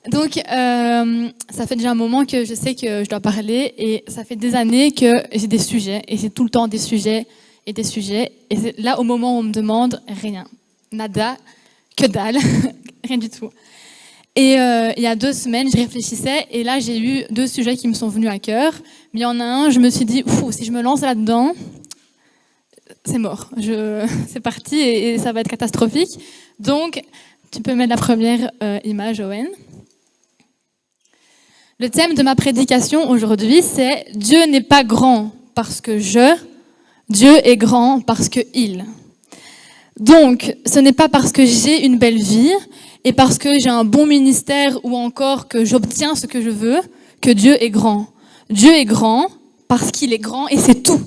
Donc, ça fait déjà un moment que je sais que je dois parler et ça fait des années que j'ai des sujets et j'ai tout le temps des sujets et des sujets. Et c'est là, au moment où on me demande, rien. Nada, que dalle, rien du tout. Et il y a 2 semaines, je réfléchissais et là, j'ai eu 2 sujets qui me sont venus à cœur. Mais il y en a un, je me suis dit, si je me lance là-dedans, c'est mort. C'est parti et ça va être catastrophique. Donc, tu peux mettre la première image, Owen. Le thème de ma prédication aujourd'hui, c'est « Dieu n'est pas grand parce que Dieu est grand parce que il ». Donc, ce n'est pas parce que j'ai une belle vie et parce que j'ai un bon ministère ou encore que j'obtiens ce que je veux que Dieu est grand. Dieu est grand parce qu'il est grand et c'est tout,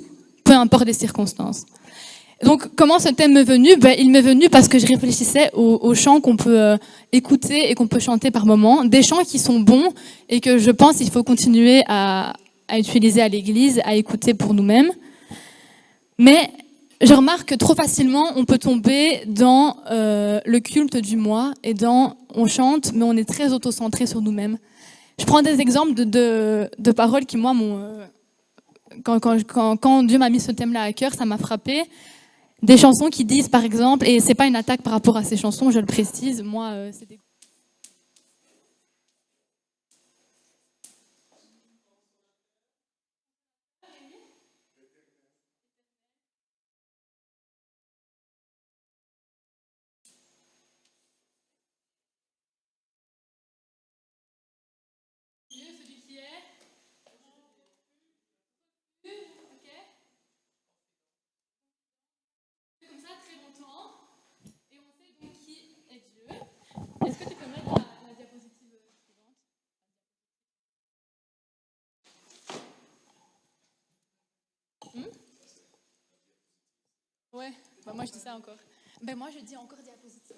peu importe les circonstances. Donc, comment ce thème m'est venu ? Il m'est venu parce que je réfléchissais aux chants qu'on peut écouter et qu'on peut chanter par moment, des chants qui sont bons et que je pense qu'il faut continuer à utiliser à l'église, à écouter pour nous-mêmes. Mais je remarque que trop facilement, on peut tomber dans le culte du moi et on chante, mais on est très auto-centré sur nous-mêmes. Je prends des exemples de paroles qui, moi, quand Dieu m'a mis ce thème-là à cœur, ça m'a frappé. Des chansons qui disent, par exemple, et c'est pas une attaque par rapport à ces chansons, je le précise, moi, c'est des... Est-ce que tu peux mettre la diapositive suivante ? Ouais, moi je dis ça encore. Moi je dis encore diapositive.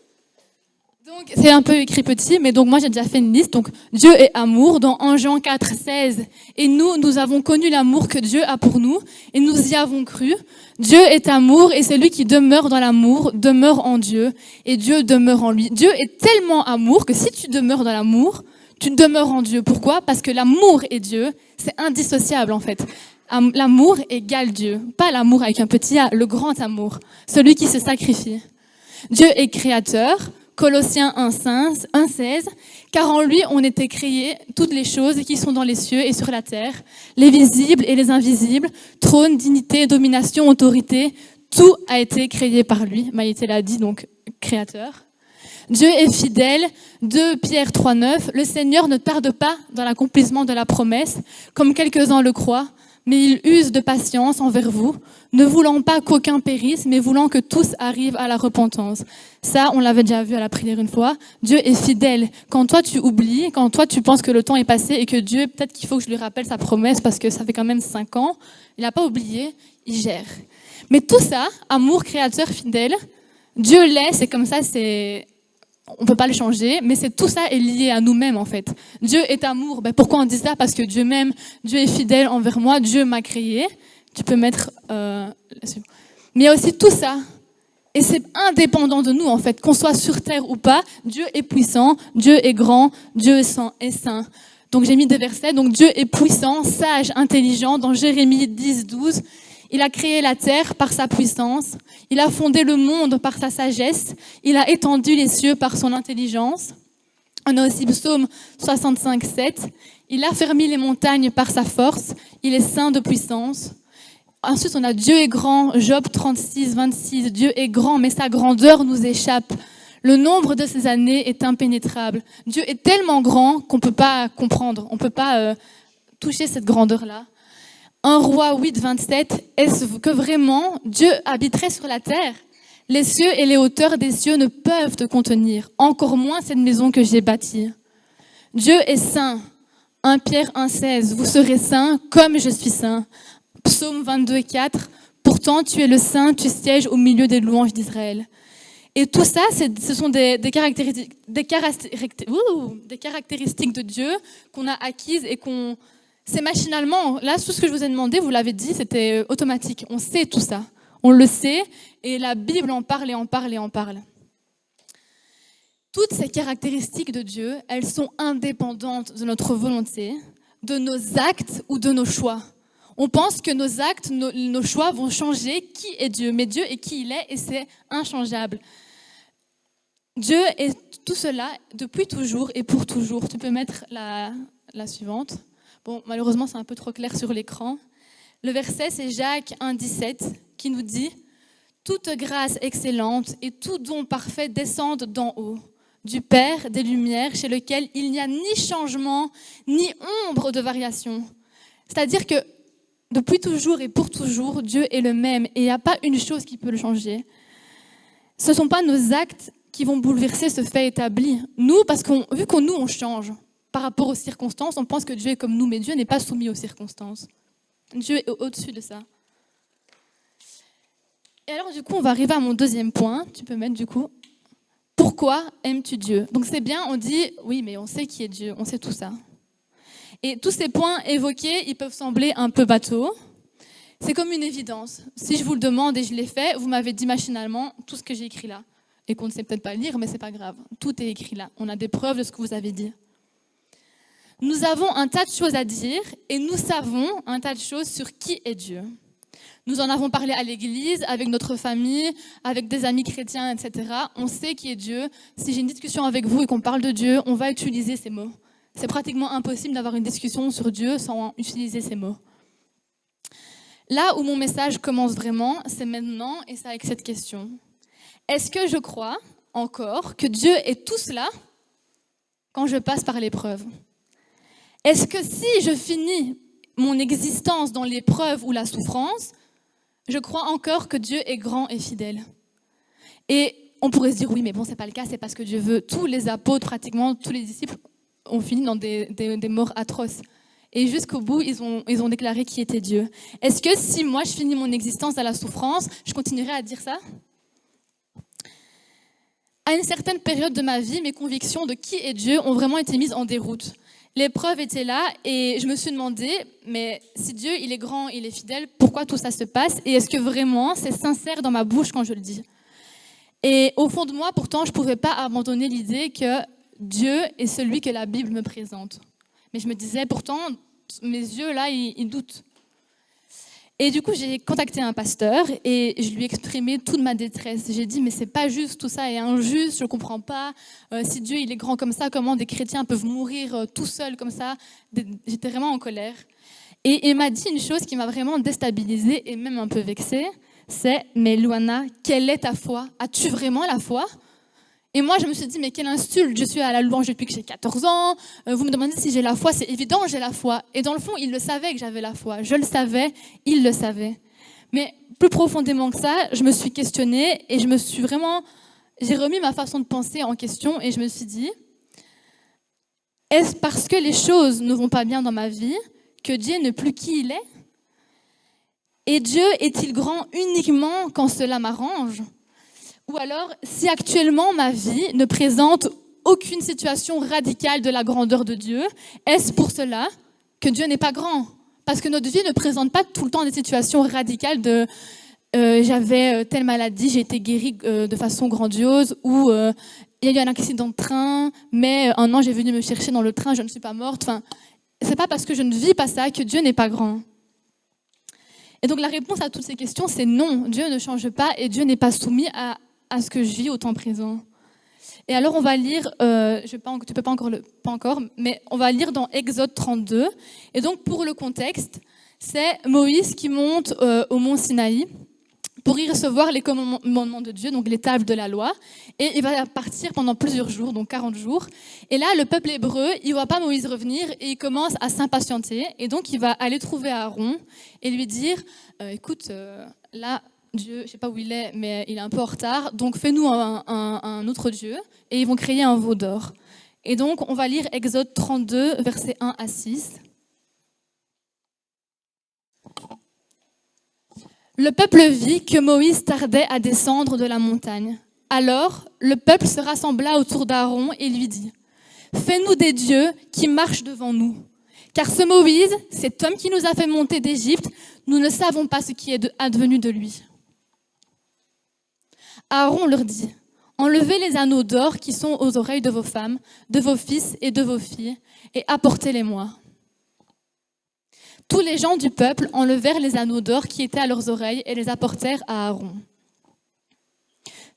Donc c'est un peu écrit petit, mais donc moi j'ai déjà fait une liste. Donc Dieu est amour dans 1 Jean 4, 16. Et nous avons connu l'amour que Dieu a pour nous et nous y avons cru. Dieu est amour et celui qui demeure dans l'amour demeure en Dieu et Dieu demeure en lui. Dieu est tellement amour que si tu demeures dans l'amour, tu demeures en Dieu. Pourquoi ? Parce que l'amour et Dieu, c'est indissociable en fait. L'amour égale Dieu. Pas l'amour avec un petit A, le grand amour. Celui qui se sacrifie. Dieu est créateur. Colossiens 1,16, car en lui ont été créées toutes les choses qui sont dans les cieux et sur la terre, les visibles et les invisibles, trône, dignité, domination, autorité, tout a été créé par lui. Maïté l'a dit, donc créateur. Dieu est fidèle, 2 Pierre 3,9, le Seigneur ne tarde pas dans l'accomplissement de la promesse, comme quelques-uns le croient, mais il use de patience envers vous, ne voulant pas qu'aucun périsse, mais voulant que tous arrivent à la repentance. Ça, on l'avait déjà vu à la prière une fois. Dieu est fidèle. Quand toi, tu oublies, quand toi, tu penses que le temps est passé et que Dieu, peut-être qu'il faut que je lui rappelle sa promesse parce que ça fait quand même 5 ans, il n'a pas oublié, il gère. Mais tout ça, amour, créateur, fidèle, Dieu l'est, c'est comme ça, on peut pas le changer, mais tout ça est lié à nous-mêmes en fait. Dieu est amour. Pourquoi on dit ça ? Parce que Dieu m'aime, Dieu est fidèle envers moi, Dieu m'a créé. Tu peux mettre là-dessus. Mais il y a aussi tout ça. Et c'est indépendant de nous en fait, qu'on soit sur terre ou pas. Dieu est puissant, Dieu est grand, Dieu est saint. Donc j'ai mis 2 versets. Donc Dieu est puissant, sage, intelligent. Dans Jérémie 10, 12. Il a créé la terre par sa puissance. Il a fondé le monde par sa sagesse. Il a étendu les cieux par son intelligence. On a aussi Psaume 65, 7. Il a fermé les montagnes par sa force. Il est saint de puissance. Ensuite, on a Dieu est grand. Job 36, 26. Dieu est grand, mais sa grandeur nous échappe. Le nombre de ses années est impénétrable. Dieu est tellement grand qu'on ne peut pas comprendre. On ne peut pas toucher cette grandeur-là. 1 Roi 8, 27, est-ce que vraiment Dieu habiterait sur la terre ? Les cieux et les hauteurs des cieux ne peuvent te contenir, encore moins cette maison que j'ai bâtie. Dieu est saint. 1 Pierre 1, 16, vous serez saints comme je suis saint. Psaume 22, 4, pourtant tu es le saint, tu sièges au milieu des louanges d'Israël. Et tout ça, ce sont des caractéristiques de Dieu qu'on a acquises et c'est machinalement. Là, tout ce que je vous ai demandé, vous l'avez dit, c'était automatique. On sait tout ça. On le sait. Et la Bible en parle et en parle et en parle. Toutes ces caractéristiques de Dieu, elles sont indépendantes de notre volonté, de nos actes ou de nos choix. On pense que nos actes, nos choix vont changer qui est Dieu, mais Dieu est qui il est et c'est inchangeable. Dieu est tout cela depuis toujours et pour toujours. Tu peux mettre la suivante. Bon, malheureusement, c'est un peu trop clair sur l'écran. Le verset, c'est Jacques 1,17 qui nous dit « Toute grâce excellente et tout don parfait descendent d'en haut, du Père des Lumières, chez lequel il n'y a ni changement, ni ombre de variation. » C'est-à-dire que depuis toujours et pour toujours, Dieu est le même et il n'y a pas une chose qui peut le changer. Ce ne sont pas nos actes qui vont bouleverser ce fait établi. Nous, parce que vu qu'on nous, on change par rapport aux circonstances, on pense que Dieu est comme nous, mais Dieu n'est pas soumis aux circonstances. Dieu est au-dessus de ça. Et alors, du coup, on va arriver à mon deuxième point. Tu peux mettre, du coup, pourquoi aimes-tu Dieu? Donc c'est bien, on dit, oui, mais on sait qui est Dieu, on sait tout ça. Et tous ces points évoqués, ils peuvent sembler un peu bateaux. C'est comme une évidence. Si je vous le demande et je l'ai fait, vous m'avez dit machinalement tout ce que j'ai écrit là. Et qu'on ne sait peut-être pas lire, mais c'est pas grave. Tout est écrit là. On a des preuves de ce que vous avez dit. Nous avons un tas de choses à dire et nous savons un tas de choses sur qui est Dieu. Nous en avons parlé à l'église, avec notre famille, avec des amis chrétiens, etc. On sait qui est Dieu. Si j'ai une discussion avec vous et qu'on parle de Dieu, on va utiliser ces mots. C'est pratiquement impossible d'avoir une discussion sur Dieu sans utiliser ces mots. Là où mon message commence vraiment, c'est maintenant, et c'est avec cette question. Est-ce que je crois encore que Dieu est tout cela quand je passe par l'épreuve? Est-ce que si je finis mon existence dans l'épreuve ou la souffrance, je crois encore que Dieu est grand et fidèle? Et on pourrait se dire, oui, mais bon, c'est pas le cas, c'est parce que Dieu veut. Tous les apôtres, pratiquement tous les disciples, ont fini dans des morts atroces. Et jusqu'au bout, ils ont déclaré qui était Dieu. Est-ce que si moi, je finis mon existence dans la souffrance, je continuerai à dire ça? À une certaine période de ma vie, mes convictions de qui est Dieu ont vraiment été mises en déroute. L'épreuve était là et je me suis demandé, mais si Dieu, il est grand, il est fidèle, pourquoi tout ça se passe? Et est-ce que vraiment c'est sincère dans ma bouche quand je le dis? Et au fond de moi, pourtant, je ne pouvais pas abandonner l'idée que Dieu est celui que la Bible me présente. Mais je me disais, pourtant, mes yeux, là, ils doutent. Et du coup, j'ai contacté un pasteur et je lui ai exprimé toute ma détresse. J'ai dit, mais c'est pas juste, tout ça est injuste, je comprends pas. Si Dieu, il est grand comme ça, comment des chrétiens peuvent mourir tout seuls comme ça? J'étais vraiment en colère. Et il m'a dit une chose qui m'a vraiment déstabilisée et même un peu vexée, c'est, mais Luana, quelle est ta foi? As-tu vraiment la foi? Et moi, je me suis dit, mais quelle insulte, je suis à la louange depuis que j'ai 14 ans, vous me demandez si j'ai la foi, c'est évident, j'ai la foi. Et dans le fond, il le savait que j'avais la foi, je le savais, il le savait. Mais plus profondément que ça, je me suis questionnée et j'ai remis ma façon de penser en question et je me suis dit, est-ce parce que les choses ne vont pas bien dans ma vie que Dieu n'est plus qui il est? Et Dieu est-il grand uniquement quand cela m'arrange? Ou alors, si actuellement ma vie ne présente aucune situation radicale de la grandeur de Dieu, est-ce pour cela que Dieu n'est pas grand? Parce que notre vie ne présente pas tout le temps des situations radicales de j'avais telle maladie, j'ai été guérie de façon grandiose, ou il y a eu un accident de train, mais un ange est venu me chercher dans le train, je ne suis pas morte. Enfin, c'est pas parce que je ne vis pas ça que Dieu n'est pas grand. Et donc la réponse à toutes ces questions, c'est non. Dieu ne change pas et Dieu n'est pas soumis à ce que je vis au temps présent. Et alors on va lire, tu peux pas encore, mais on va lire dans Exode 32. Et donc pour le contexte, c'est Moïse qui monte au mont Sinaï pour y recevoir les commandements de Dieu, donc les tables de la loi. Et il va partir pendant plusieurs jours, donc 40 jours. Et là, le peuple hébreu, il ne voit pas Moïse revenir et il commence à s'impatienter. Et donc il va aller trouver Aaron et lui dire, écoute, là, Dieu, je ne sais pas où il est, mais il est un peu en retard, donc fais-nous un autre Dieu, et ils vont créer un veau d'or. Et donc, on va lire Exode 32, versets 1 à 6. Le peuple vit que Moïse tardait à descendre de la montagne. Alors, le peuple se rassembla autour d'Aaron et lui dit, « Fais-nous des dieux qui marchent devant nous. Car ce Moïse, cet homme qui nous a fait monter d'Égypte, nous ne savons pas ce qui est advenu de lui. » Aaron leur dit, Enlevez les anneaux d'or qui sont aux oreilles de vos femmes, de vos fils et de vos filles, et apportez-les-moi. » Tous les gens du peuple enlevèrent les anneaux d'or qui étaient à leurs oreilles et les apportèrent à Aaron.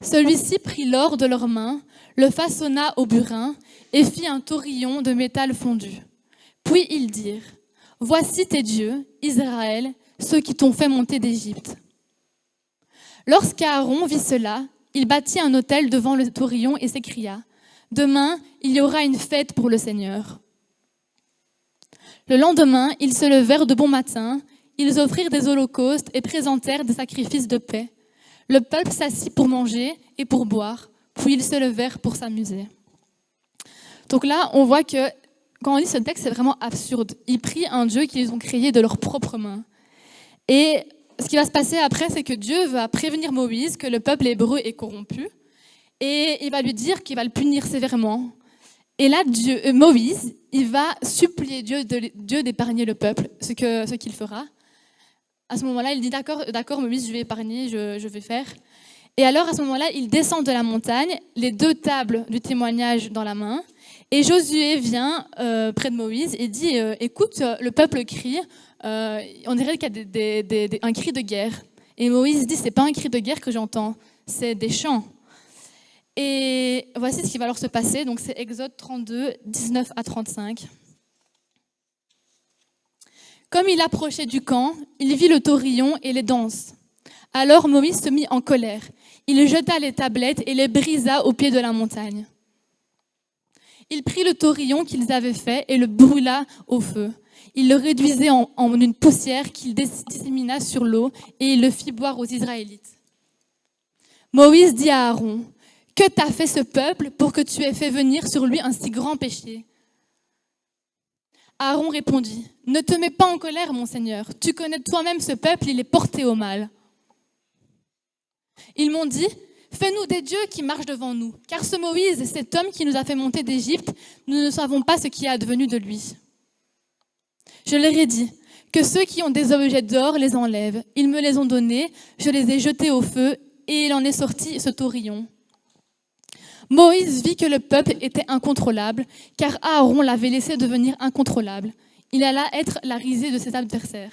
Celui-ci prit l'or de leurs mains, le façonna au burin et fit un taurillon de métal fondu. Puis ils dirent, « Voici tes dieux, Israël, ceux qui t'ont fait monter d'Égypte. » Lorsqu'Aaron vit cela, il bâtit un autel devant le taurillon et s'écria, « Demain, il y aura une fête pour le Seigneur. » Le lendemain, ils se levèrent de bon matin, ils offrirent des holocaustes et présentèrent des sacrifices de paix. Le peuple s'assit pour manger et pour boire, puis ils se levèrent pour s'amuser. Donc là, on voit que quand on lit ce texte, c'est vraiment absurde. Ils prient un Dieu qu'ils ont créé de leurs propres mains. Et ce qui va se passer après, c'est que Dieu va prévenir Moïse que le peuple hébreu est corrompu et il va lui dire qu'il va le punir sévèrement. Et là, Moïse, il va supplier Dieu d'épargner le peuple, ce qu'il fera. À ce moment-là, il dit d'accord, Moïse, je vais épargner, je vais faire. Et alors, à ce moment-là, il descend de la montagne, les 2 tables du témoignage dans la main, et Josué vient près de Moïse et dit, écoute, le peuple crie, on dirait qu'il y a un cri de guerre. Et Moïse dit, c'est pas un cri de guerre que j'entends, c'est des chants. Et voici ce qui va alors se passer. Donc c'est Exode 32, 19 à 35. Comme il approchait du camp, il vit le taurillon et les danses. Alors Moïse se mit en colère. Il jeta les tablettes et les brisa au pied de la montagne. Il prit le taurillon qu'ils avaient fait et le brûla au feu. Il le réduisit en une poussière qu'il dissémina sur l'eau et il le fit boire aux Israélites. Moïse dit à Aaron, « Que t'a fait ce peuple pour que tu aies fait venir sur lui un si grand péché ?» Aaron répondit, « Ne te mets pas en colère, mon Seigneur. Tu connais toi-même ce peuple, il est porté au mal. » Ils m'ont dit, « Fais-nous des dieux qui marchent devant nous, car ce Moïse, cet homme qui nous a fait monter d'Égypte, nous ne savons pas ce qui est advenu de lui. » Je leur ai dit, « Que ceux qui ont des objets d'or les enlèvent. Ils me les ont donnés, je les ai jetés au feu, et il en est sorti ce taurillon. » Moïse vit que le peuple était incontrôlable, car Aaron l'avait laissé devenir incontrôlable. Il allait être la risée de ses adversaires.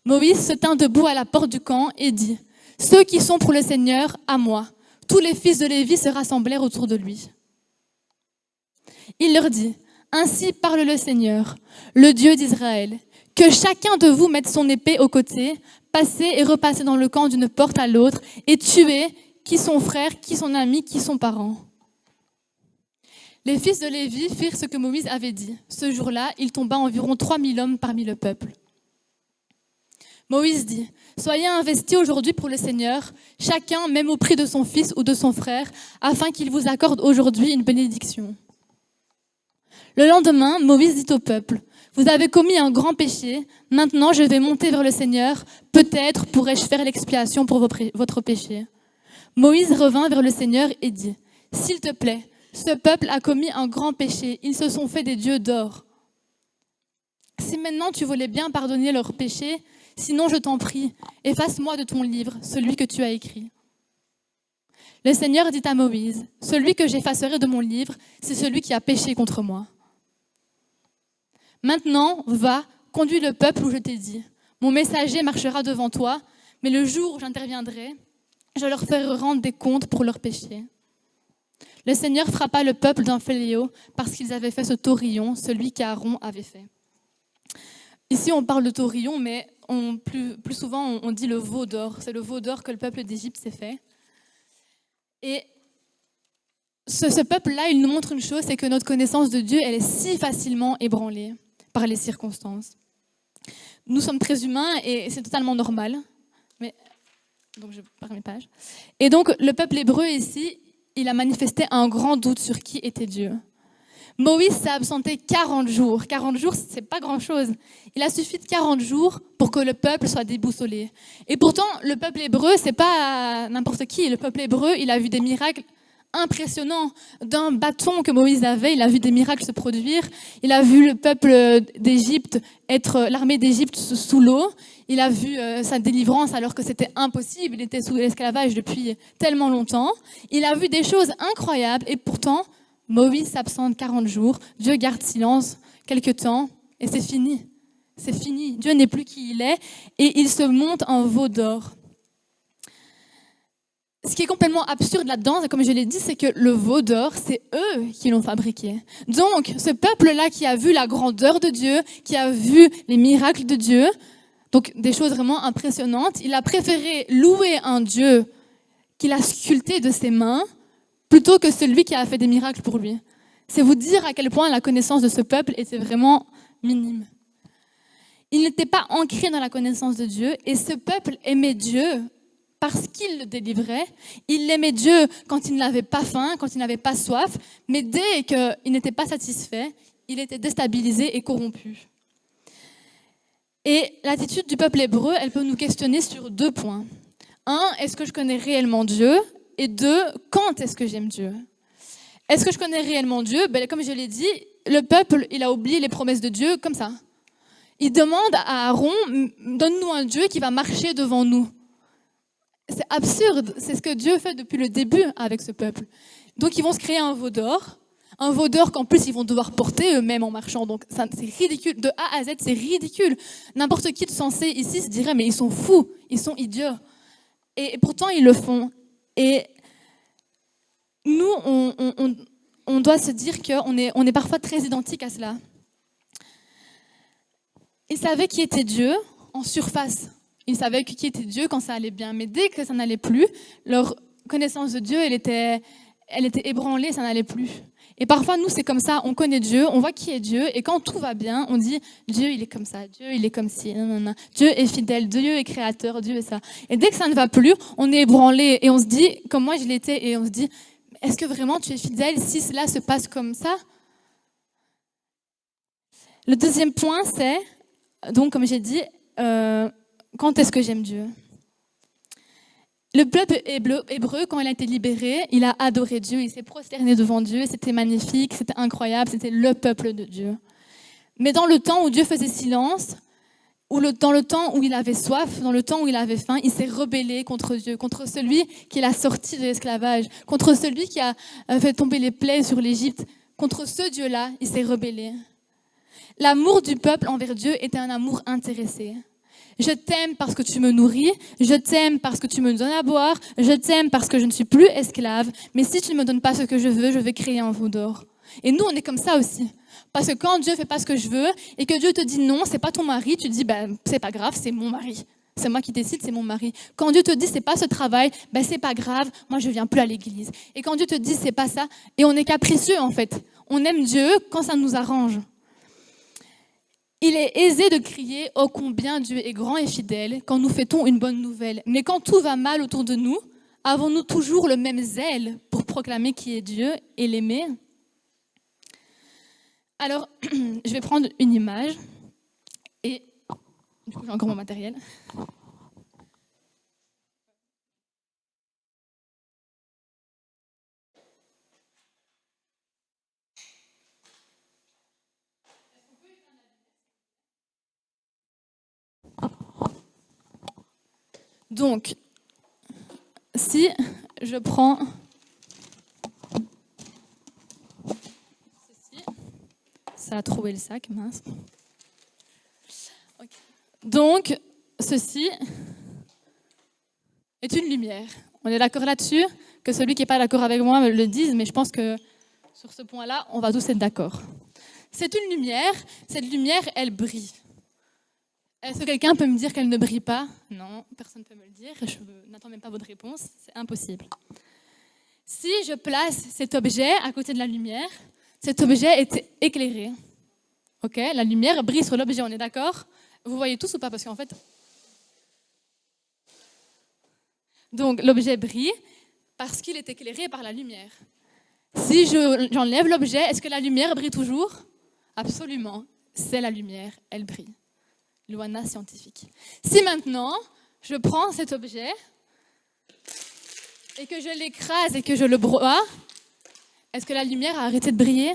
Moïse se tint debout à la porte du camp et dit, « Ceux qui sont pour le Seigneur, à moi. » Tous les fils de Lévi se rassemblèrent autour de lui. Il leur dit, « Ainsi parle le Seigneur, le Dieu d'Israël. Que chacun de vous mette son épée au côté, passez et repassez dans le camp d'une porte à l'autre, et tuez qui sont frères, qui sont amis, qui sont parents. » Les fils de Lévi firent ce que Moïse avait dit. Ce jour-là, il tomba environ 3000 hommes parmi le peuple. Moïse dit, « Soyez investis aujourd'hui pour le Seigneur, chacun même au prix de son fils ou de son frère, afin qu'il vous accorde aujourd'hui une bénédiction. » Le lendemain, Moïse dit au peuple, « Vous avez commis un grand péché, maintenant je vais monter vers le Seigneur, peut-être pourrai-je faire l'expiation pour votre péché. » Moïse revint vers le Seigneur et dit, « S'il te plaît, ce peuple a commis un grand péché, ils se sont fait des dieux d'or. Si maintenant tu voulais bien pardonner leurs péchés, sinon je t'en prie, efface-moi de ton livre, celui que tu as écrit. » Le Seigneur dit à Moïse, « Celui que j'effacerai de mon livre, c'est celui qui a péché contre moi. Maintenant, va, conduis le peuple où je t'ai dit. Mon messager marchera devant toi, mais le jour où j'interviendrai, je leur ferai rendre des comptes pour leurs péchés. » Le Seigneur frappa le peuple d'un fléau parce qu'ils avaient fait ce taurillon, celui qu'Aaron avait fait. Ici, on parle de taurillon, mais plus souvent, on dit le veau d'or. C'est le veau d'or que le peuple d'Égypte s'est fait. Et ce peuple-là, il nous montre une chose, c'est que notre connaissance de Dieu, elle est si facilement ébranlée par les circonstances. Nous sommes très humains et c'est totalement normal. Donc, je pars mes pages. Et donc, le peuple hébreu ici, il a manifesté un grand doute sur qui était Dieu. Moïse s'est absenté 40 jours. 40 jours, c'est pas grand-chose. Il a suffi de 40 jours pour que le peuple soit déboussolé. Et pourtant, le peuple hébreu, c'est pas n'importe qui. Le peuple hébreu, il a vu des miracles impressionnant. D'un bâton que Moïse avait, il a vu des miracles se produire. Il a vu le peuple d'Égypte l'armée d'Égypte sous l'eau. Il a vu sa délivrance alors que c'était impossible. Il était sous l'esclavage depuis tellement longtemps. Il a vu des choses incroyables et pourtant, Moïse s'absente 40 jours. Dieu garde silence quelque temps et c'est fini. C'est fini. Dieu n'est plus qui il est et il se monte en veau d'or. Ce qui est complètement absurde là-dedans, comme je l'ai dit, c'est que le veau d'or, c'est eux qui l'ont fabriqué. Donc, ce peuple-là qui a vu la grandeur de Dieu, qui a vu les miracles de Dieu, donc des choses vraiment impressionnantes, il a préféré louer un Dieu qu'il a sculpté de ses mains plutôt que celui qui a fait des miracles pour lui. C'est vous dire à quel point la connaissance de ce peuple était vraiment minime. Il n'était pas ancré dans la connaissance de Dieu et ce peuple aimait Dieu parce qu'il le délivrait. Il aimait Dieu quand il n'avait pas faim, quand il n'avait pas soif, mais dès qu'il n'était pas satisfait, il était déstabilisé et corrompu. Et l'attitude du peuple hébreu, elle peut nous questionner sur 2 points. 1, est-ce que je connais réellement Dieu? Et 2, quand est-ce que j'aime Dieu? Est-ce que je connais réellement Dieu? Comme je l'ai dit, le peuple, il a oublié les promesses de Dieu comme ça. Il demande à Aaron, donne-nous un Dieu qui va marcher devant nous. C'est absurde, c'est ce que Dieu fait depuis le début avec ce peuple. Donc ils vont se créer un veau d'or qu'en plus ils vont devoir porter eux-mêmes en marchant. Donc c'est ridicule, de A à Z c'est ridicule. N'importe qui de sensé ici se dirait mais ils sont fous, ils sont idiots. Et pourtant ils le font. Et nous on doit se dire qu'on est parfois très identiques à cela. Ils savaient qui était Dieu en surface. Ils savaient qui était Dieu quand ça allait bien. Mais dès que ça n'allait plus, leur connaissance de Dieu, elle était ébranlée, ça n'allait plus. Et parfois, nous, c'est comme ça. On connaît Dieu, on voit qui est Dieu. Et quand tout va bien, on dit, Dieu, il est comme ça. Dieu, il est comme ci. Nanana. Dieu est fidèle. Dieu est créateur. Dieu est ça. Et dès que ça ne va plus, on est ébranlé. Et on se dit, comme moi je l'étais, et on se dit, est-ce que vraiment tu es fidèle si cela se passe comme ça? Le deuxième point, c'est, donc comme j'ai dit, quand est-ce que j'aime Dieu? Le peuple hébreu, quand il a été libéré, il a adoré Dieu, il s'est prosterné devant Dieu, c'était magnifique, c'était incroyable, c'était le peuple de Dieu. Mais dans le temps où Dieu faisait silence, dans le temps où il avait soif, dans le temps où il avait faim, il s'est rebellé contre Dieu, contre celui qui l'a sorti de l'esclavage, contre celui qui a fait tomber les plaies sur l'Égypte. Contre ce Dieu-là, il s'est rebellé. L'amour du peuple envers Dieu était un amour intéressé. Je t'aime parce que tu me nourris, je t'aime parce que tu me donnes à boire, je t'aime parce que je ne suis plus esclave, mais si tu ne me donnes pas ce que je veux, je vais créer un veau d'or. Et nous, on est comme ça aussi. Parce que quand Dieu fait pas ce que je veux et que Dieu te dit non, c'est pas ton mari, tu te dis c'est pas grave, c'est mon mari. C'est moi qui décide, c'est mon mari. Quand Dieu te dit c'est pas ce travail, c'est pas grave, moi je viens plus à l'église. Et quand Dieu te dit c'est pas ça, et on est capricieux en fait. On aime Dieu quand ça nous arrange. Il est aisé de crier « Oh, combien Dieu est grand et fidèle » quand nous fêtons une bonne nouvelle. Mais quand tout va mal autour de nous, avons-nous toujours le même zèle pour proclamer qui est Dieu et l'aimer? Alors, je vais prendre une image et du coup, j'ai encore mon matériel. Donc, si je prends ceci, ça a trouvé le sac, mince. Okay. Donc, ceci est une lumière. On est d'accord là-dessus? Que celui qui n'est pas d'accord avec moi me le dise, mais je pense que sur ce point-là, on va tous être d'accord. C'est une lumière, cette lumière, elle brille. Est-ce que quelqu'un peut me dire qu'elle ne brille pas? Non, personne ne peut me le dire. Je n'attends même pas votre réponse, c'est impossible. Si je place cet objet à côté de la lumière, cet objet est éclairé. Ok, la lumière brille sur l'objet, on est d'accord? Vous voyez tous ou pas? Parce qu'en fait... Donc l'objet brille parce qu'il est éclairé par la lumière. Si j'enlève l'objet, est-ce que la lumière brille toujours? Absolument, c'est la lumière, elle brille. Loana scientifique. Si maintenant, je prends cet objet et que je l'écrase et que je le broie, est-ce que la lumière a arrêté de briller?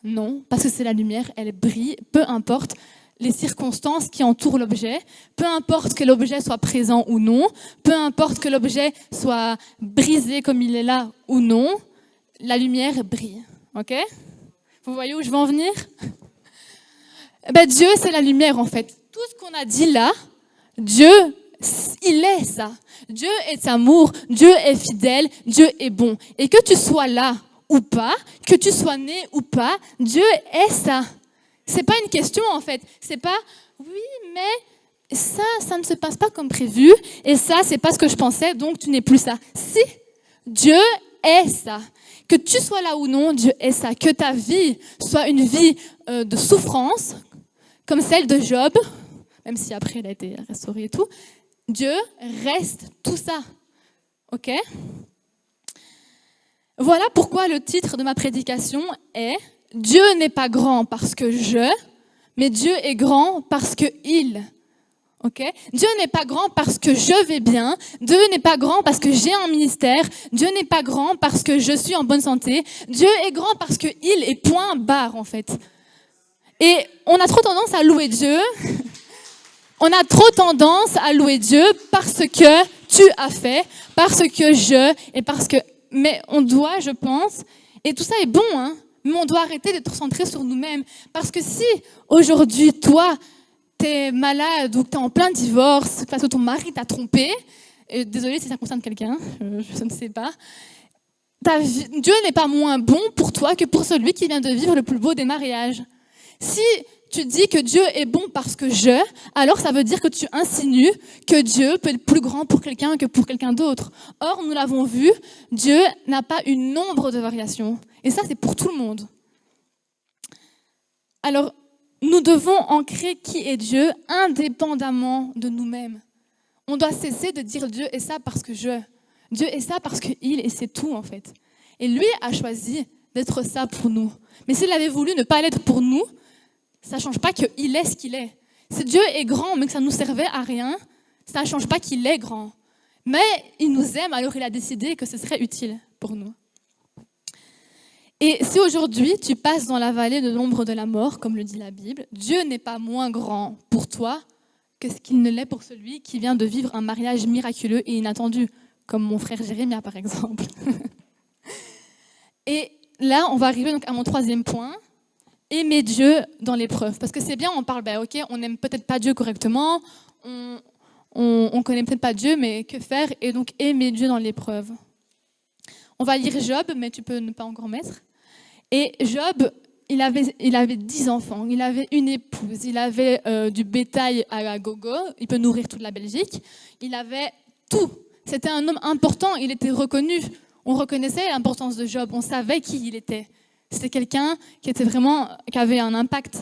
Non, parce que c'est la lumière, elle brille, peu importe les circonstances qui entourent l'objet, peu importe que l'objet soit présent ou non, peu importe que l'objet soit brisé comme il est là ou non, la lumière brille. Ok? Vous voyez où je veux en venir? Dieu, c'est la lumière en fait. Tout ce qu'on a dit là, Dieu, il est ça. Dieu est amour, Dieu est fidèle, Dieu est bon. Et que tu sois là ou pas, que tu sois né ou pas, Dieu est ça. C'est pas une question en fait. C'est pas oui, mais ça ne se passe pas comme prévu. Et ça, c'est pas ce que je pensais, donc tu n'es plus ça. Si, Dieu est ça. Que tu sois là ou non, Dieu est ça. Que ta vie soit une vie de souffrance, comme celle de Job, même si après il a été restauré et tout. Dieu reste tout ça. Ok? Voilà pourquoi le titre de ma prédication est « Dieu n'est pas grand parce que je, mais Dieu est grand parce que il ». Okay? Dieu n'est pas grand parce que je vais bien, Dieu n'est pas grand parce que j'ai un ministère, Dieu n'est pas grand parce que je suis en bonne santé, Dieu est grand parce que il est point barre en fait. Et on a trop tendance à louer Dieu, on a trop tendance à louer Dieu parce que tu as fait, parce que je, et parce que... Mais on doit, je pense, et tout ça est bon, hein, mais on doit arrêter d'être centré sur nous-mêmes. Parce que si aujourd'hui, toi, t'es malade ou que t'es en plein divorce parce que ton mari t'a trompé, et désolée si ça concerne quelqu'un, je ne sais pas, Dieu n'est pas moins bon pour toi que pour celui qui vient de vivre le plus beau des mariages. Si tu dis que Dieu est bon parce que alors ça veut dire que tu insinues que Dieu peut être plus grand pour quelqu'un que pour quelqu'un d'autre. Or, nous l'avons vu, Dieu n'a pas une nombre de variations. Et ça, c'est pour tout le monde. Alors, nous devons ancrer qui est Dieu indépendamment de nous-mêmes. On doit cesser de dire Dieu est ça parce que je. Dieu est ça parce qu'il, et c'est tout en fait. Et lui a choisi d'être ça pour nous. Mais s'il avait voulu ne pas l'être pour nous, ça ne change pas qu'il est ce qu'il est. Si Dieu est grand, mais que ça ne nous servait à rien, ça ne change pas qu'il est grand. Mais il nous aime, alors il a décidé que ce serait utile pour nous. Et si aujourd'hui tu passes dans la vallée de l'ombre de la mort, comme le dit la Bible, Dieu n'est pas moins grand pour toi que ce qu'il ne l'est pour celui qui vient de vivre un mariage miraculeux et inattendu, comme mon frère Jérémia par exemple. Et là, on va arriver donc à mon troisième point. Aimer Dieu dans l'épreuve. Parce que c'est bien, on parle, ok, on n'aime peut-être pas Dieu correctement, on connaît peut-être pas Dieu, mais que faire? Et donc aimer Dieu dans l'épreuve. On va lire Job, mais tu peux ne pas encore mettre. Et Job, il avait 10 enfants, il avait une épouse, il avait du bétail à gogo, il peut nourrir toute la Belgique, il avait tout. C'était un homme important, il était reconnu. On reconnaissait l'importance de Job, on savait qui il était. C'était quelqu'un qui avait un impact.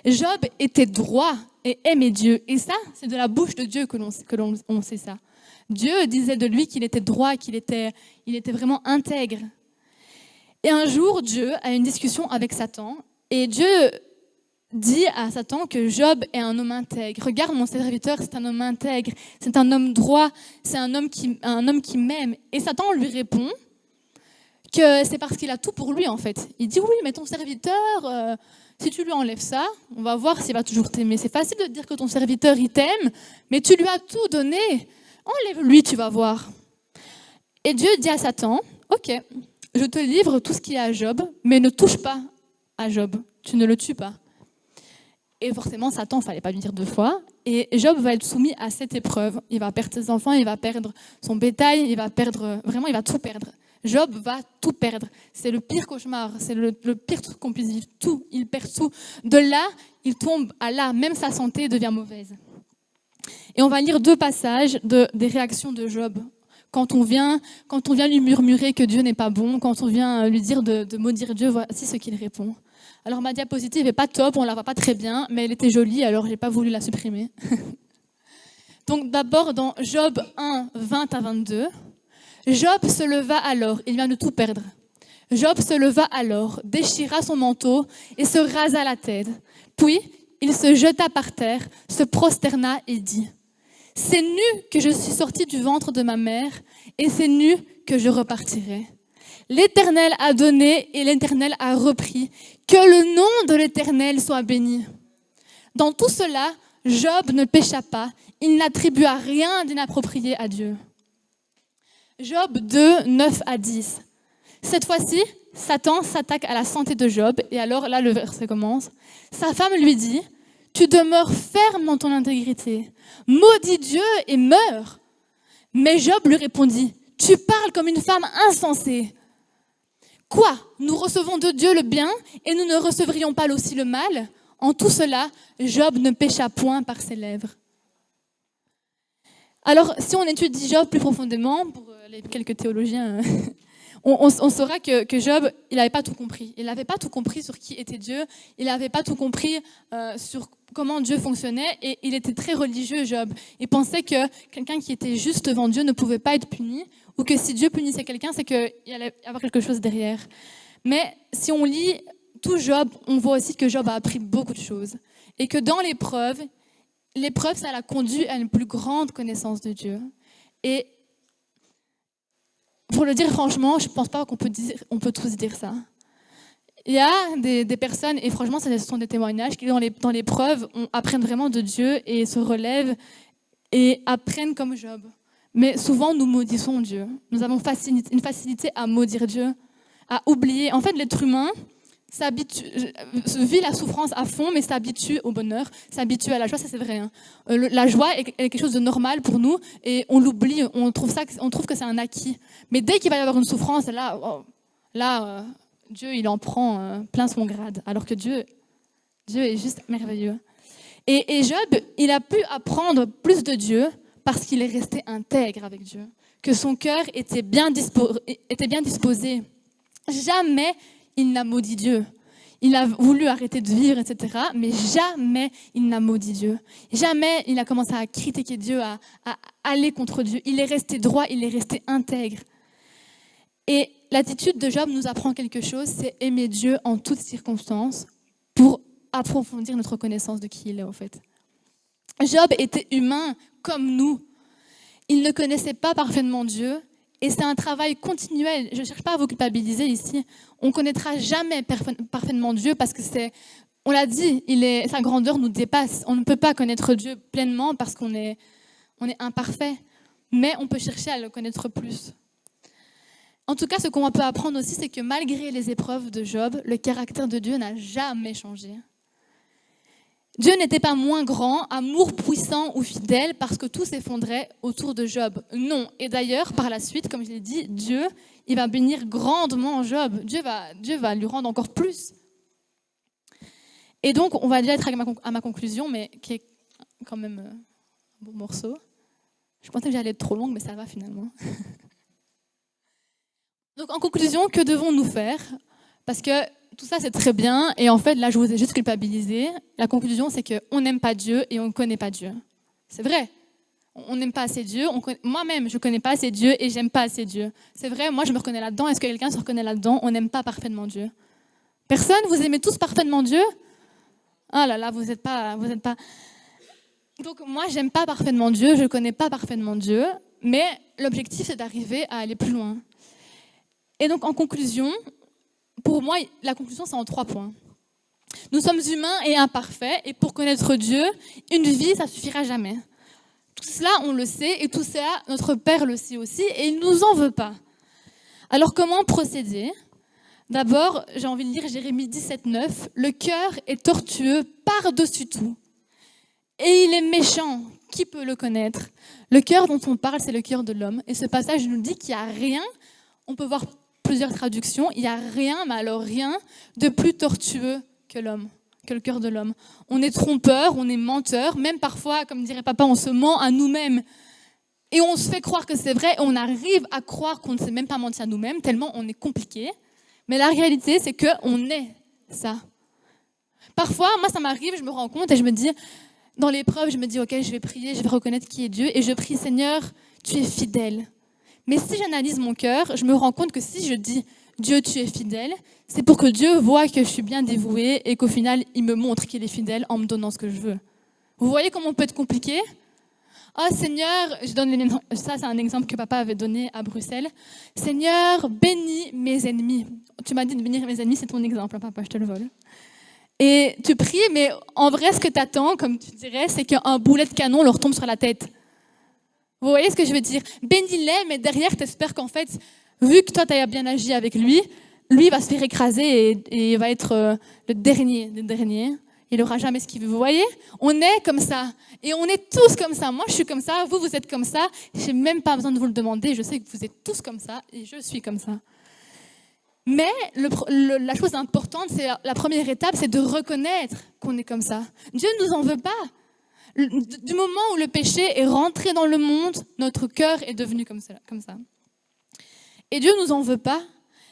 Job était droit et aimait Dieu. Et ça, c'est de la bouche de Dieu que l'on sait ça. Dieu disait de lui qu'il était droit, qu'il était vraiment intègre. Et un jour, Dieu a une discussion avec Satan. Et Dieu dit à Satan que Job est un homme intègre. Regarde mon serviteur, c'est un homme intègre. C'est un homme droit. C'est un homme qui m'aime. Et Satan lui répond que c'est parce qu'il a tout pour lui en fait. Il dit oui, mais ton serviteur, si tu lui enlèves ça, on va voir s'il va toujours t'aimer. C'est facile de dire que ton serviteur il t'aime, mais tu lui as tout donné. Enlève-lui, tu vas voir. Et Dieu dit à Satan, ok, je te livre tout ce qu'il y a à Job, mais ne touche pas à Job. Tu ne le tues pas. Et forcément, Satan, il ne fallait pas lui dire 2 fois. Et Job va être soumis à cette épreuve. Il va perdre ses enfants, il va perdre son bétail, il va tout perdre. Job va tout perdre. C'est le pire cauchemar, c'est le pire truc qu'on puisse vivre. Tout, il perd tout. De là, il tombe à là, même sa santé devient mauvaise. Et on va lire 2 passages des réactions de Job. Quand on vient lui murmurer que Dieu n'est pas bon, quand on vient lui dire de maudire Dieu, voici ce qu'il répond. Alors ma diapositive n'est pas top, on ne la voit pas très bien, mais elle était jolie, alors je n'ai pas voulu la supprimer. Donc d'abord dans Job 1, 20 à 22, Job se leva alors, il vient de tout perdre. Job se leva alors, déchira son manteau et se rasa la tête. Puis il se jeta par terre, se prosterna et dit « C'est nu que je suis sorti du ventre de ma mère, et c'est nu que je repartirai. L'Éternel a donné et l'Éternel a repris. Que le nom de l'Éternel soit béni. Dans tout cela, Job ne pécha pas. Il n'attribua rien d'inapproprié à Dieu. Job 2, 9 à 10. Cette fois-ci, Satan s'attaque à la santé de Job. Et alors, là, le verset commence. Sa femme lui dit, « Tu demeures ferme dans ton intégrité. Maudis Dieu et meurs. » Mais Job lui répondit, « Tu parles comme une femme insensée. Quoi? Nous recevons de Dieu le bien et nous ne recevrions pas aussi le mal? En tout cela, Job ne pécha point par ses lèvres. » Alors, si on étudie Job plus profondément, pour les quelques théologiens, on saura que Job, il n'avait pas tout compris. Il n'avait pas tout compris sur qui était Dieu. Il n'avait pas tout compris sur comment Dieu fonctionnait. Et il était très religieux, Job. Il pensait que quelqu'un qui était juste devant Dieu ne pouvait pas être puni. Ou que si Dieu punissait quelqu'un, c'est qu'il allait y avoir quelque chose derrière. Mais si on lit tout Job, on voit aussi que Job a appris beaucoup de choses. Et que dans l'épreuve, ça l'a conduit à une plus grande connaissance de Dieu. Et pour le dire franchement, je ne pense pas qu'on peut tous dire ça. Il y a des personnes, et franchement, ce sont des témoignages, qui dans l'épreuve apprennent vraiment de Dieu et se relèvent et apprennent comme Job. Mais souvent, nous maudissons Dieu. Nous avons une facilité à maudire Dieu, à oublier. En fait, l'être humain vit la souffrance à fond, mais s'habitue au bonheur, s'habitue à la joie, ça c'est vrai. Hein. La joie est quelque chose de normal pour nous et on l'oublie, on trouve que c'est un acquis. Mais dès qu'il va y avoir une souffrance, Dieu il en prend plein son grade, alors que Dieu est juste merveilleux. Et Job, il a pu apprendre plus de Dieu parce qu'il est resté intègre avec Dieu, que son cœur était bien disposé. Jamais il n'a maudit Dieu. Il a voulu arrêter de vivre, etc. Mais jamais il n'a maudit Dieu. Jamais il a commencé à critiquer Dieu, à aller contre Dieu. Il est resté droit, il est resté intègre. Et l'attitude de Job nous apprend quelque chose, c'est aimer Dieu en toutes circonstances pour approfondir notre connaissance de qui il est en fait. Job était humain comme nous. Il ne connaissait pas parfaitement Dieu. Et c'est un travail continuel. Je ne cherche pas à vous culpabiliser ici. On ne connaîtra jamais parfaitement Dieu parce que on l'a dit, sa grandeur nous dépasse. On ne peut pas connaître Dieu pleinement parce qu'on est imparfait. Mais on peut chercher à le connaître plus. En tout cas, ce qu'on peut apprendre aussi, c'est que malgré les épreuves de Job, le caractère de Dieu n'a jamais changé. Dieu n'était pas moins grand, amour puissant ou fidèle parce que tout s'effondrait autour de Job. Non. Et d'ailleurs, par la suite, comme je l'ai dit, Dieu, il va bénir grandement Job. Dieu va lui rendre encore plus. Et donc, on va déjà être à ma conclusion, mais qui est quand même un bon morceau. Je pensais que j'allais être trop longue, mais ça va finalement. Donc, en conclusion, que devons-nous faire? Parce que tout ça, c'est très bien. Et en fait, là, je vous ai juste culpabilisé. La conclusion, c'est qu'on n'aime pas Dieu et on ne connaît pas Dieu. C'est vrai. On n'aime pas assez Dieu. Moi-même, je ne connais pas assez Dieu et j'aime pas assez Dieu. C'est vrai, moi, je me reconnais là-dedans. Est-ce que quelqu'un se reconnaît là-dedans? On n'aime pas parfaitement Dieu. Personne? Vous aimez tous parfaitement Dieu? Ah là là, vous n'êtes pas... Donc, moi, j'aime pas parfaitement Dieu. Je ne connais pas parfaitement Dieu. Mais l'objectif, c'est d'arriver à aller plus loin. Et donc, en conclusion... Pour moi, la conclusion, c'est en 3 points. Nous sommes humains et imparfaits, et pour connaître Dieu, une vie, ça ne suffira jamais. Tout cela, on le sait, et tout cela, notre Père le sait aussi, et il ne nous en veut pas. Alors, comment procéder? D'abord, j'ai envie de lire Jérémie 17, 9. « Le cœur est tortueux par-dessus tout, et il est méchant. Qui peut le connaître ?» Le cœur dont on parle, c'est le cœur de l'homme, et ce passage nous dit qu'il n'y a rien, on peut voir plusieurs traductions, il n'y a rien, mais alors rien, de plus tortueux que l'homme, que le cœur de l'homme. On est trompeur, on est menteur, même parfois, comme dirait papa, on se ment à nous-mêmes. Et on se fait croire que c'est vrai, et on arrive à croire qu'on ne s'est même pas menti à nous-mêmes, tellement on est compliqué. Mais la réalité, c'est qu'on est ça. Parfois, moi, ça m'arrive, je me rends compte et je me dis, dans l'épreuve, je me dis, ok, je vais prier, je vais reconnaître qui est Dieu, et je prie, Seigneur, tu es fidèle. Mais si j'analyse mon cœur, je me rends compte que si je dis « Dieu, tu es fidèle », c'est pour que Dieu voie que je suis bien dévouée et qu'au final, il me montre qu'il est fidèle en me donnant ce que je veux. Vous voyez comment on peut être compliqué? Oh Seigneur, ça c'est un exemple que papa avait donné à Bruxelles. Seigneur, bénis mes ennemis. Tu m'as dit de bénir mes ennemis, c'est ton exemple, hein, papa, je te le vole. Et tu pries, mais en vrai, ce que tu attends, comme tu dirais, c'est qu'un boulet de canon leur tombe sur la tête. Vous voyez ce que je veux dire? Bénis-les, mais derrière, tu espères qu'en fait, vu que toi, tu as bien agi avec lui, lui va se faire écraser et il va être le dernier des derniers. Il n'aura jamais ce qu'il veut. Vous voyez? On est comme ça. Et on est tous comme ça. Moi, je suis comme ça. Vous, vous êtes comme ça. Je n'ai même pas besoin de vous le demander. Je sais que vous êtes tous comme ça et je suis comme ça. Mais la chose importante, c'est la première étape, c'est de reconnaître qu'on est comme ça. Dieu ne nous en veut pas. Du moment où le péché est rentré dans le monde, notre cœur est devenu comme ça. Et Dieu ne nous en veut pas,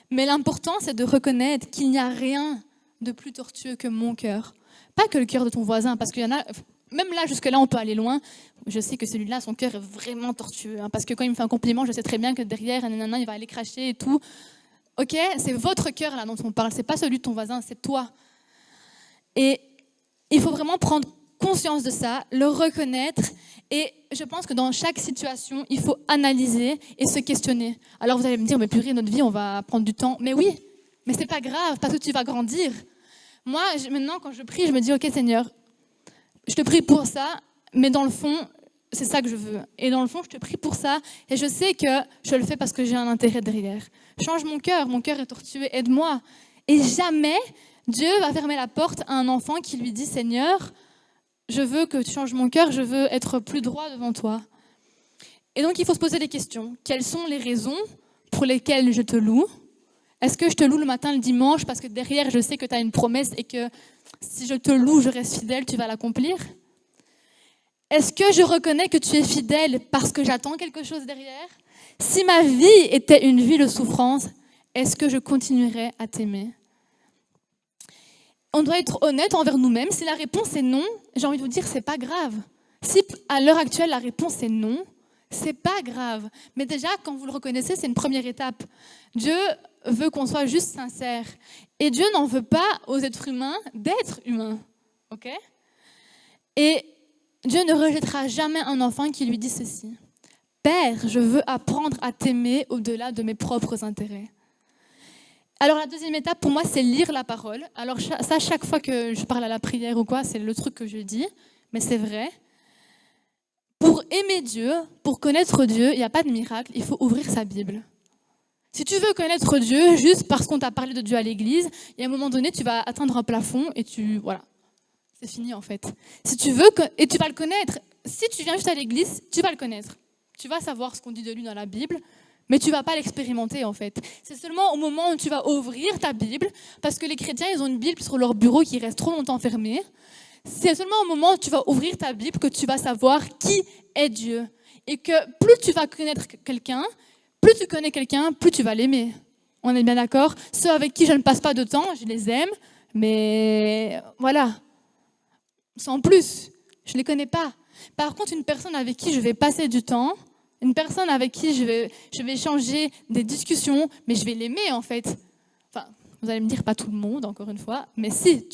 mais l'important, c'est de reconnaître qu'il n'y a rien de plus tortueux que mon cœur. Pas que le cœur de ton voisin, parce qu'il y en a, même là, jusque-là, on peut aller loin. Je sais que celui-là, son cœur est vraiment tortueux, hein, parce que quand il me fait un compliment, je sais très bien que derrière, il va aller cracher et tout. Ok, c'est votre cœur là dont on parle, c'est pas celui de ton voisin, c'est toi. Et il faut vraiment prendre conscience de ça, le reconnaître. Et je pense que dans chaque situation, il faut analyser et se questionner. Alors vous allez me dire, mais purée, notre vie, on va prendre du temps. Mais oui, mais c'est pas grave, parce que tu vas grandir. Moi, maintenant, quand je prie, je me dis, ok Seigneur, je te prie pour ça, mais dans le fond, c'est ça que je veux. Et dans le fond, je te prie pour ça, et je sais que je le fais parce que j'ai un intérêt derrière. Change mon cœur est tortueux, aide-moi. Et jamais Dieu va fermer la porte à un enfant qui lui dit, Seigneur, je veux que tu changes mon cœur, je veux être plus droit devant toi. Et donc, il faut se poser des questions. Quelles sont les raisons pour lesquelles je te loue? Est-ce que je te loue le matin, le dimanche, parce que derrière, je sais que tu as une promesse et que si je te loue, je reste fidèle, tu vas l'accomplir? Est-ce que je reconnais que tu es fidèle parce que j'attends quelque chose derrière? Si ma vie était une vie de souffrance, est-ce que je continuerais à t'aimer? On doit être honnête envers nous-mêmes. Si la réponse est non, j'ai envie de vous dire, c'est pas grave. Si à l'heure actuelle, la réponse est non, c'est pas grave. Mais déjà, quand vous le reconnaissez, c'est une première étape. Dieu veut qu'on soit juste sincère. Et Dieu n'en veut pas aux êtres humains d'être humains. Ok? Et Dieu ne rejettera jamais un enfant qui lui dit ceci. Père, je veux apprendre à t'aimer au-delà de mes propres intérêts. Alors la deuxième étape pour moi, c'est lire la parole. Alors ça, chaque fois que je parle à la prière ou quoi, c'est le truc que je dis, mais c'est vrai. Pour aimer Dieu, pour connaître Dieu, il n'y a pas de miracle, il faut ouvrir sa Bible. Si tu veux connaître Dieu juste parce qu'on t'a parlé de Dieu à l'église, il y a un moment donné, tu vas atteindre un plafond et voilà, c'est fini en fait. Si tu veux, et tu vas le connaître. Si tu viens juste à l'église, tu vas le connaître. Tu vas savoir ce qu'on dit de lui dans la Bible, mais tu ne vas pas l'expérimenter en fait. C'est seulement au moment où tu vas ouvrir ta Bible, parce que les chrétiens, ils ont une Bible sur leur bureau qui reste trop longtemps fermée. C'est seulement au moment où tu vas ouvrir ta Bible que tu vas savoir qui est Dieu. Et que plus tu vas connaître quelqu'un, plus tu connais quelqu'un, plus tu vas l'aimer. On est bien d'accord? Ceux avec qui je ne passe pas de temps, je les aime, mais voilà, sans plus, je ne les connais pas. Par contre, une personne avec qui je vais passer du temps, une personne avec qui je vais échanger des discussions, mais je vais l'aimer en fait. Enfin, vous allez me dire pas tout le monde, encore une fois, mais si,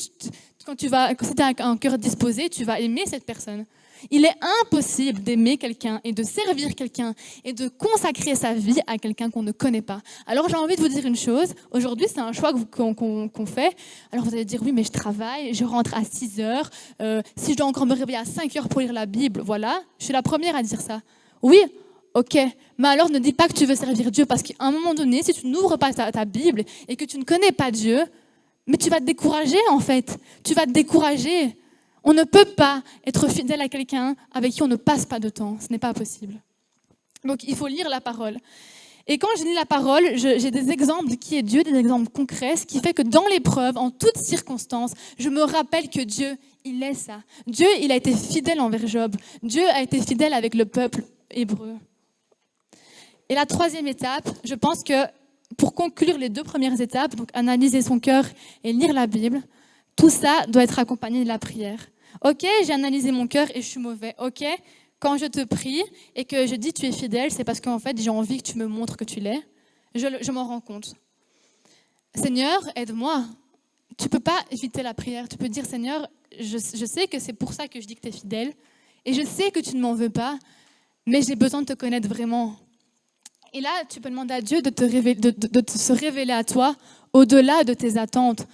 quand tu as un cœur disposé, tu vas aimer cette personne. Il est impossible d'aimer quelqu'un et de servir quelqu'un et de consacrer sa vie à quelqu'un qu'on ne connaît pas. Alors j'ai envie de vous dire une chose, aujourd'hui c'est un choix qu'on fait. Alors vous allez dire oui mais je travaille, je rentre à 6 heures, si je dois encore me réveiller à 5 heures pour lire la Bible, voilà, je suis la première à dire ça. Oui, ok, mais alors ne dis pas que tu veux servir Dieu parce qu'à un moment donné, si tu n'ouvres pas ta Bible et que tu ne connais pas Dieu, mais tu vas te décourager en fait, tu vas te décourager. On ne peut pas être fidèle à quelqu'un avec qui on ne passe pas de temps. Ce n'est pas possible. Donc, il faut lire la parole. Et quand je lis la parole, j'ai des exemples de qui est Dieu, des exemples concrets, ce qui fait que dans l'épreuve, en toutes circonstances, je me rappelle que Dieu, il est ça. Dieu, il a été fidèle envers Job. Dieu a été fidèle avec le peuple hébreu. Et la troisième étape, je pense que pour conclure les deux premières étapes, donc analyser son cœur et lire la Bible, tout ça doit être accompagné de la prière. Ok, j'ai analysé mon cœur et je suis mauvais. Ok, quand je te prie et que je dis tu es fidèle, c'est parce qu'en fait j'ai envie que tu me montres que tu l'es. Je m'en rends compte. Seigneur, aide-moi. Tu peux pas éviter la prière. Tu peux dire Seigneur, je sais que c'est pour ça que je dis que tu es fidèle Et je sais que tu ne m'en veux pas, mais j'ai besoin de te connaître vraiment. Et là, tu peux demander à Dieu de se révéler à toi au-delà de tes attentes.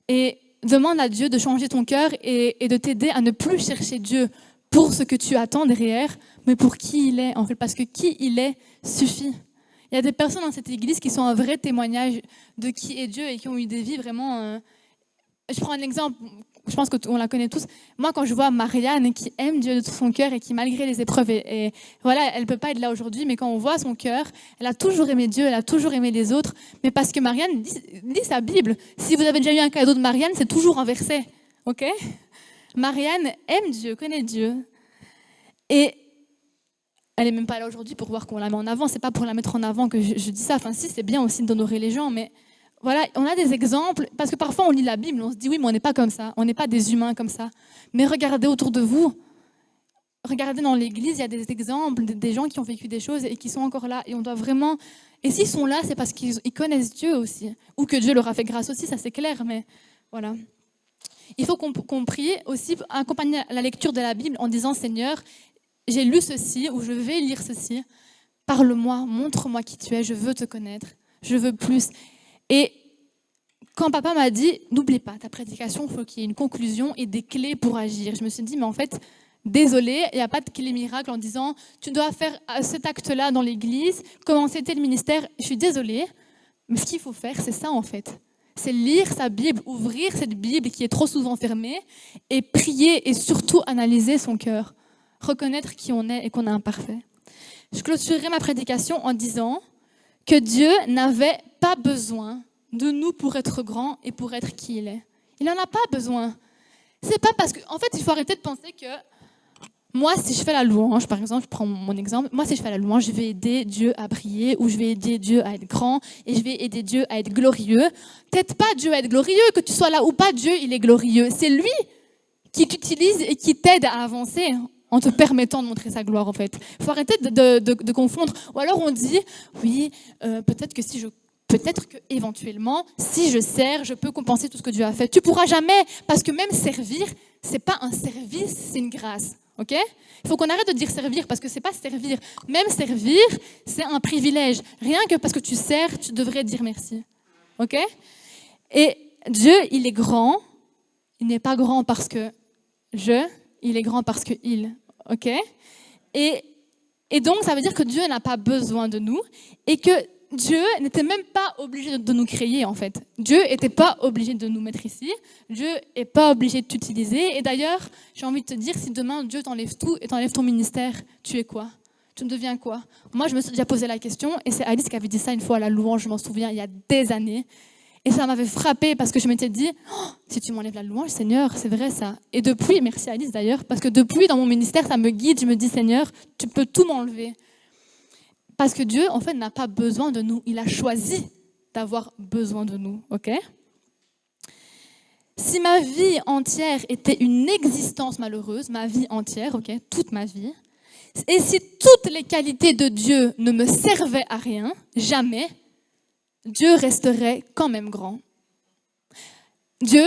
Et demande à Dieu de changer ton cœur et de t'aider à ne plus chercher Dieu pour ce que tu attends derrière, mais pour qui il est, en fait, parce que qui il est suffit. Il y a des personnes dans cette église qui sont un vrai témoignage de qui est Dieu et qui ont eu des vies vraiment... Je prends un exemple, je pense qu'on la connaît tous. Moi, quand je vois Marianne qui aime Dieu de tout son cœur et qui, malgré les épreuves, et voilà, elle ne peut pas être là aujourd'hui, mais quand on voit son cœur, elle a toujours aimé Dieu, elle a toujours aimé les autres, mais parce que Marianne lit sa Bible. Si vous avez déjà eu un cadeau de Marianne, c'est toujours un verset, ok? Marianne aime Dieu, connaît Dieu. Et elle n'est même pas là aujourd'hui pour voir qu'on la met en avant. C'est pas pour la mettre en avant que je dis ça. Enfin, si, c'est bien aussi d'honorer les gens, mais voilà, on a des exemples, parce que parfois on lit la Bible, on se dit oui, mais on n'est pas comme ça, on n'est pas des humains comme ça. Mais regardez autour de vous, regardez dans l'église, il y a des exemples, des gens qui ont vécu des choses et qui sont encore là. Et on doit vraiment... Et s'ils sont là, c'est parce qu'ils connaissent Dieu aussi, ou que Dieu leur a fait grâce aussi, ça c'est clair, mais voilà. Il faut qu'on prie aussi, accompagner la lecture de la Bible en disant « Seigneur, j'ai lu ceci, ou je vais lire ceci, parle-moi, montre-moi qui tu es, je veux te connaître, je veux plus. » Et quand papa m'a dit, n'oublie pas, ta prédication, il faut qu'il y ait une conclusion et des clés pour agir. Je me suis dit, mais en fait, désolée, il n'y a pas de clé miracle en disant, tu dois faire cet acte-là dans l'église, commencer tel ministère. Je suis désolée, mais ce qu'il faut faire, c'est ça en fait. C'est lire sa Bible, ouvrir cette Bible qui est trop souvent fermée et prier et surtout analyser son cœur. Reconnaître qui on est et qu'on est imparfait. Je clôturerai ma prédication en disant que Dieu n'avait pas besoin de nous pour être grand et pour être qui il est. Il n'en a pas besoin. C'est pas parce que... En fait, il faut arrêter de penser que moi, si je fais la louange, par exemple, je prends mon exemple, moi, si je fais la louange, je vais aider Dieu à briller ou je vais aider Dieu à être grand et je vais aider Dieu à être glorieux. Peut-être pas Dieu à être glorieux, que tu sois là ou pas, Dieu, il est glorieux. C'est lui qui t'utilise et qui t'aide à avancer en te permettant de montrer sa gloire, en fait. Il faut arrêter de confondre. Ou alors on dit, oui, peut-être que éventuellement, si je sers, je peux compenser tout ce que Dieu a fait. Tu pourras jamais, parce que même servir, c'est pas un service, c'est une grâce. Ok ? Il faut qu'on arrête de dire servir, parce que c'est pas servir. Même servir, c'est un privilège. Rien que parce que tu sers, tu devrais dire merci. Ok ? Et Dieu, il est grand. Il n'est pas grand parce que il est grand parce que il. Ok ? Et donc, ça veut dire que Dieu n'a pas besoin de nous et que Dieu n'était même pas obligé de nous créer, en fait. Dieu n'était pas obligé de nous mettre ici. Dieu n'est pas obligé de t'utiliser. Et d'ailleurs, j'ai envie de te dire, si demain Dieu t'enlève tout et t'enlève ton ministère, tu es quoi ? Tu deviens quoi ? Moi, je me suis déjà posé la question et c'est Alice qui avait dit ça une fois à la louange, je m'en souviens, il y a des années. Et ça m'avait frappée parce que je m'étais dit, oh, si tu m'enlèves la louange, Seigneur, c'est vrai ça. Et depuis, merci Alice d'ailleurs, parce que depuis dans mon ministère, ça me guide, je me dis, Seigneur, tu peux tout m'enlever. Parce que Dieu, en fait, n'a pas besoin de nous. Il a choisi d'avoir besoin de nous, ok ? Si ma vie entière était une existence malheureuse, ma vie entière, ok, toute ma vie, et si toutes les qualités de Dieu ne me servaient à rien, jamais, Dieu resterait quand même grand. Dieu,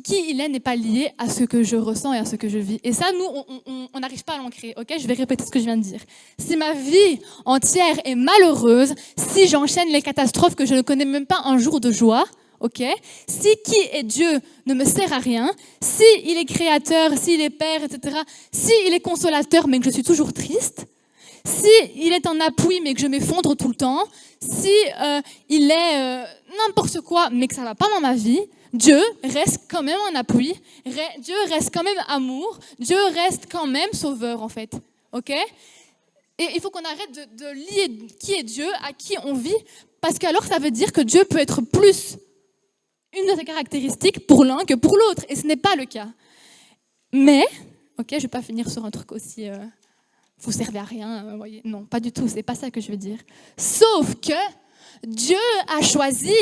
qui il est n'est pas lié à ce que je ressens et à ce que je vis. Et ça, nous, on n'arrive pas à l'ancrer. Ok, je vais répéter ce que je viens de dire. Si ma vie entière est malheureuse, si j'enchaîne les catastrophes que je ne connais même pas un jour de joie, ok, si qui est Dieu ne me sert à rien, si il est créateur, s'il est père, etc., si il est consolateur mais que je suis toujours triste, si il est un appui mais que je m'effondre tout le temps, si il est n'importe quoi mais que ça va pas dans ma vie, Dieu reste quand même un appui, Dieu reste quand même amour, Dieu reste quand même sauveur en fait, ok ? Et il faut qu'on arrête de lier qui est Dieu à qui on vit, parce qu'alors ça veut dire que Dieu peut être plus une de ses caractéristiques pour l'un que pour l'autre, et ce n'est pas le cas. Mais, ok, je vais pas finir sur un truc aussi... vous servez à rien, voyez. Non, pas du tout, c'est pas ça que je veux dire. Sauf que Dieu a choisi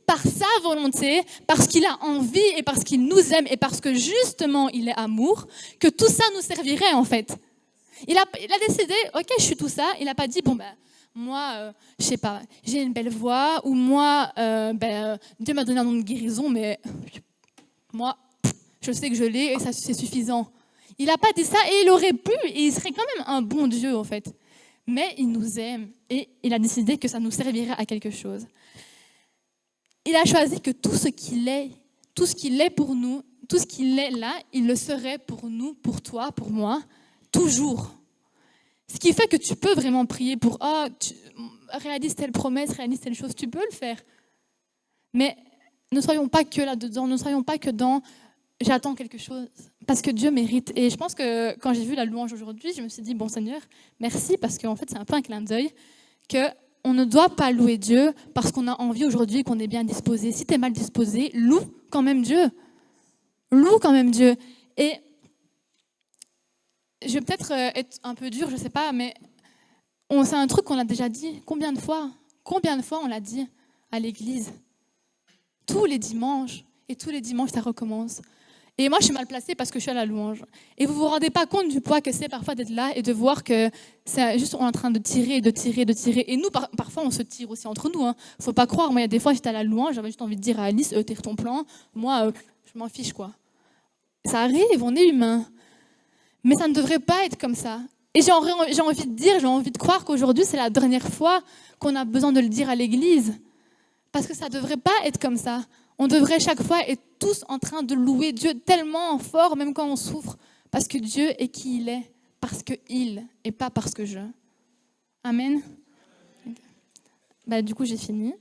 par sa volonté, parce qu'il a envie et parce qu'il nous aime et parce que justement il est amour, que tout ça nous servirait en fait. Il a décidé, ok, je suis tout ça, il n'a pas dit, bon ben, moi, je sais pas, j'ai une belle voix, ou moi, Dieu m'a donné un nom de guérison, mais moi, je sais que je l'ai et ça c'est suffisant. Il n'a pas dit ça et il aurait pu, et il serait quand même un bon Dieu en fait. Mais il nous aime et il a décidé que ça nous servirait à quelque chose. Il a choisi que tout ce qu'il est pour nous, tout ce qu'il est là, il le serait pour nous, pour toi, pour moi, toujours. Ce qui fait que tu peux vraiment prier pour réalise telle promesse, réalise telle chose, tu peux le faire. Mais ne soyons pas que là-dedans, ne soyons pas que dans j'attends quelque chose, parce que Dieu mérite. Et je pense que quand j'ai vu la louange aujourd'hui, je me suis dit, bon Seigneur, merci, parce qu'en fait c'est un peu un clin d'œil, qu'on ne doit pas louer Dieu parce qu'on a envie aujourd'hui qu'on est bien disposé. Si tu es mal disposé, loue quand même Dieu. Loue quand même Dieu. Et je vais peut-être être un peu dure, je ne sais pas, mais c'est un truc qu'on a déjà dit. Combien de fois on l'a dit à l'église? Tous les dimanches. Et tous les dimanches, ça recommence. Et moi, je suis mal placée parce que je suis à la louange. Et vous ne vous rendez pas compte du poids que c'est parfois d'être là et de voir que c'est juste on est en train de tirer, de tirer, de tirer. Et nous, parfois, on se tire aussi entre nous. Il ne faut pas croire. Moi, il y a des fois, j'étais à la louange, j'avais juste envie de dire à Alice, tire ton plan. Moi, je m'en fiche, quoi. Ça arrive, on est humain. Mais ça ne devrait pas être comme ça. Et j'ai envie de dire, j'ai envie de croire qu'aujourd'hui, c'est la dernière fois qu'on a besoin de le dire à l'église. Parce que ça ne devrait pas être comme ça. On devrait chaque fois être tous en train de louer Dieu tellement fort, même quand on souffre, parce que Dieu est qui il est, parce qu'il et pas parce que je. Amen. Du coup, j'ai fini.